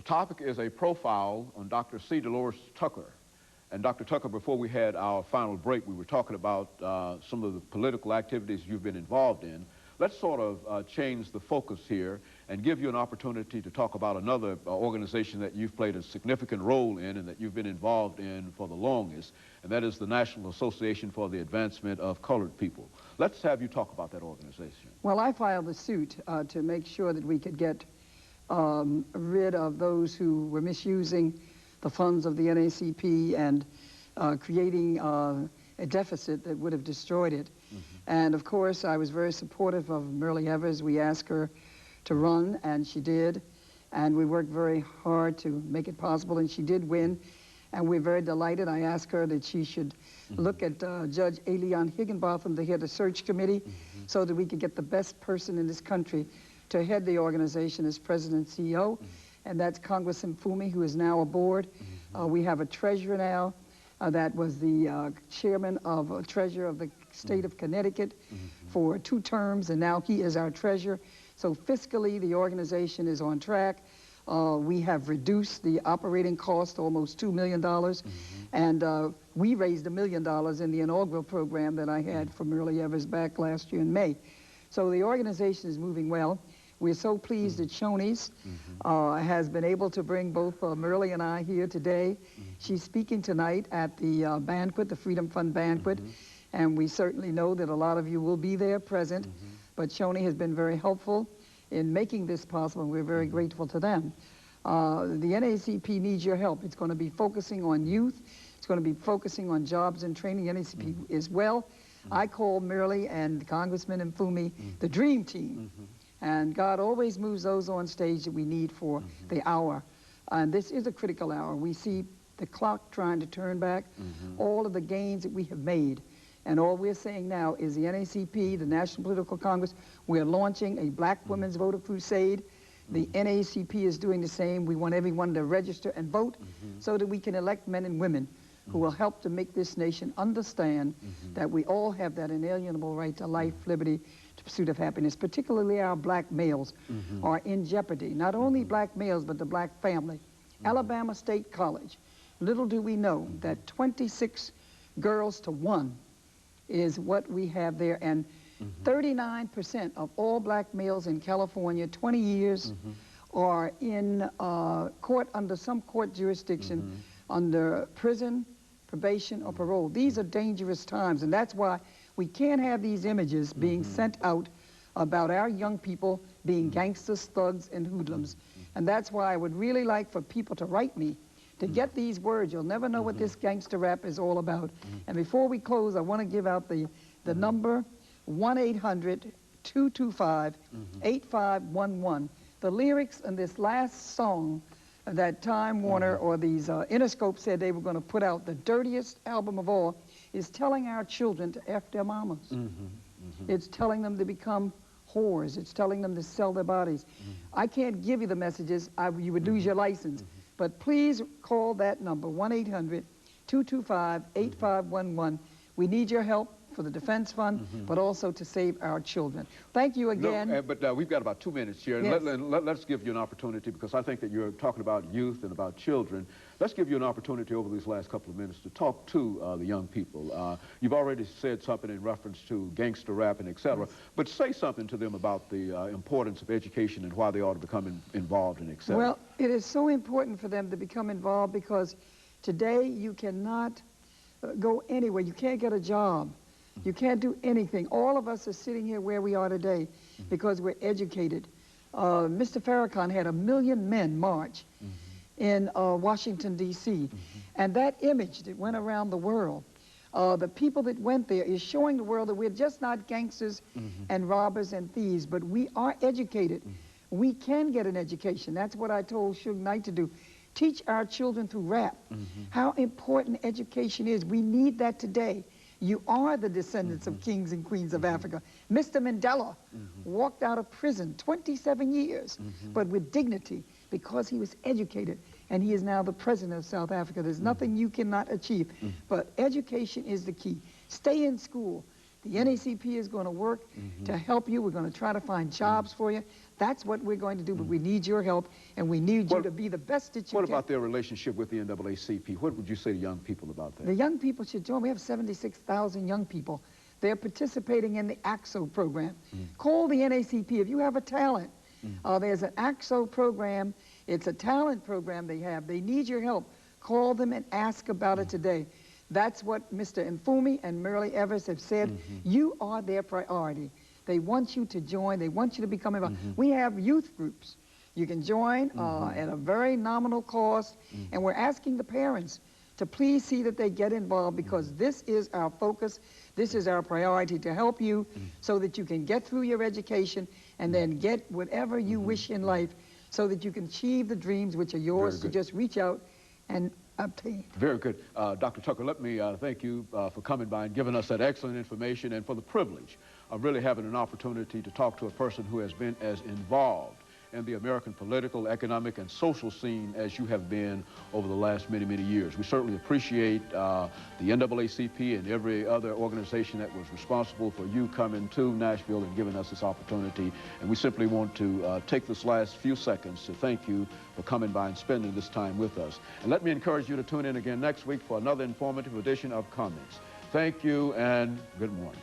The topic is a profile on Dr. C. Dolores Tucker. And Dr. Tucker, before we had our final break, we were talking about some of the political activities you've been involved in. Let's sort of change the focus here and give you an opportunity to talk about another organization that you've played a significant role in and that you've been involved in for the longest, and that is the National Association for the Advancement of Colored People. Let's have you talk about that organization. Well, I filed a suit to make sure that we could get rid of those who were misusing the funds of the NAACP and creating a deficit that would have destroyed it. And of course, I was very supportive of Myrlie Evers. We asked her to run, and she did. And we worked very hard to make it possible, and she did win. And we're very delighted. I asked her that she should look at Judge Elion Higginbotham to head a search committee so that we could get the best person in this country to head the organization as president and CEO. And that's Congressman Fumi, who is now aboard. We have a treasurer now that was the chairman of treasurer of the state of Connecticut for 2 terms, and now he is our treasurer. So fiscally, the organization is on track. We have reduced the operating cost to almost $2 million, and we raised $1 million in the inaugural program that I had for Myrlie Evers back last year in May. So the organization is moving well. We're so pleased that Shoney's has been able to bring both Myrlie and I here today. She's speaking tonight at the banquet, the Freedom Fund banquet, and we certainly know that a lot of you will be there present, but Shoney has been very helpful in making this possible, and we're very grateful to them. The NAACP needs your help. It's going to be focusing on youth. It's going to be focusing on jobs and training. NAACP as well. I call Myrlie and Congressman Fumi the dream team. And God always moves those on stage that we need for the hour. And this is a critical hour. We see the clock trying to turn back, all of the gains that we have made. And all we're saying now is the NAACP, the National Political Congress, we're launching a Black Women's Voter Crusade. The NAACP is doing the same. We want everyone to register and vote so that we can elect men and women who will help to make this nation understand that we all have that inalienable right to life, liberty, to pursuit of happiness. Particularly our black males are in jeopardy. Not only black males, but the black family. Alabama State College, little do we know that 26 girls to 1 is what we have there, and 39% of all black males in California, 20 years, are in court, under some court jurisdiction, under prison, probation, or parole. These are dangerous times, and that's why we can't have these images being sent out about our young people being gangsters, thugs, and hoodlums. And that's why I would really like for people to write me to get these words. You'll never know what this gangster rap is all about. And before we close, I want to give out the number, 1-800-225-8511. The lyrics in this last song that Time Warner or these Interscope said they were going to put out, the dirtiest album of all, is telling our children to F their mamas. It's telling them to become whores. It's telling them to sell their bodies. I can't give you the messages. You would lose your license. But please call that number, 1-800-225-8511. We need your help for the Defense Fund, but also to save our children. Thank you again. No, but we've got about 2 minutes here. Yes. Let's give you an opportunity, because I think that you're talking about youth and about children. Let's give you an opportunity over these last couple of minutes to talk to the young people. You've already said something in reference to gangster rap and et cetera, but say something to them about the importance of education and why they ought to become involved in et cetera. Well, it is so important for them to become involved, because today you cannot go anywhere. You can't get a job. You can't do anything. All of us are sitting here where we are today because we're educated. Mr. Farrakhan had 1 million men march in Washington, D.C. And that image that went around the world, the people that went there, is showing the world that we're just not gangsters and robbers and thieves, but we are educated. We can get an education. That's what I told Suge Knight to do. Teach our children through rap how important education is. We need that today. You are the descendants of kings and queens of Africa. Mr. Mandela walked out of prison 27 years, but with dignity, because he was educated, and he is now the president of South Africa. There's nothing you cannot achieve, but education is the key. Stay in school. The NAACP is going to work to help you. We're going to try to find jobs for you. That's what we're going to do, but we need your help, and we need you to be the best that you What can. about their relationship with the NAACP? What would you say to young people about that? The young people should join. We have 76,000 young people. They're participating in the AXO program. Call the NAACP if you have a talent. There's an AXO program. It's a talent program they have. They need your help. Call them and ask about it today. That's what Mr. Mfumi and Merle Evers have said. You are their priority. They want you to join. They want you to become involved. We have youth groups. You can join at a very nominal cost, and we're asking the parents to please see that they get involved, because this is our focus. This is our priority, to help you so that you can get through your education and then get whatever you wish in life, so that you can achieve the dreams which are yours to just reach out and obtain. Very good. Dr. Tucker, let me thank you for coming by and giving us that excellent information, and for the privilege of really having an opportunity to talk to a person who has been as involved in the American political, economic, and social scene as you have been over the last many, many years. We certainly appreciate the NAACP and every other organization that was responsible for you coming to Nashville and giving us this opportunity. And we simply want to take this last few seconds to thank you for coming by and spending this time with us. And let me encourage you to tune in again next week for another informative edition of Comments. Thank you and good morning.